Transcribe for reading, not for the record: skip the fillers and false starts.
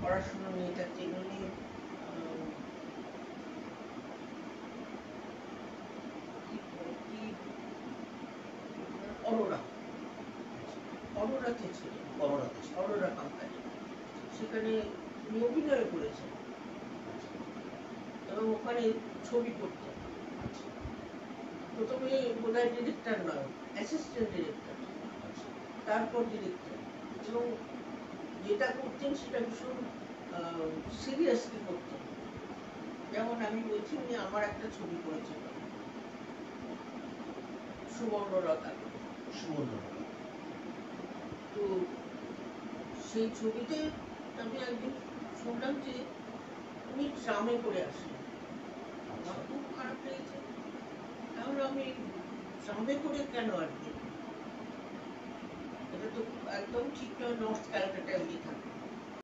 পড়াশোনা নিয়ে থাকছে, এগুলো নিয়ে অরোরাতে ছিল, অরোরা কোম্পানি, সেখানে উনি অভিনয় করেছেন এবং ওখানে ছবি করতেন। প্রথমে বোধহয় ডিরেক্টর নয়, অ্যাসিস্ট্যান্ট ডিরেক্টর, তারপর ডিরেক্টর, এবং যেটা করতেন সেটা ভীষণ সিরিয়াসলি করতেন। যেমন আমি বলছি, উনি আমার একটা ছবি করেছেন সুবর্ণলতা, তো সেই ছবিতে আমি একদিন শুনলাম যে উনি ট্রামে করে আসলেন। আমার খুব খারাপ লেগেছে, তাহলে আমি ট্রামে করে কেন আসবেন, এটা তো একদম ঠিক নয়, নর্থ ক্যালকাটায় উনি থাকতেন।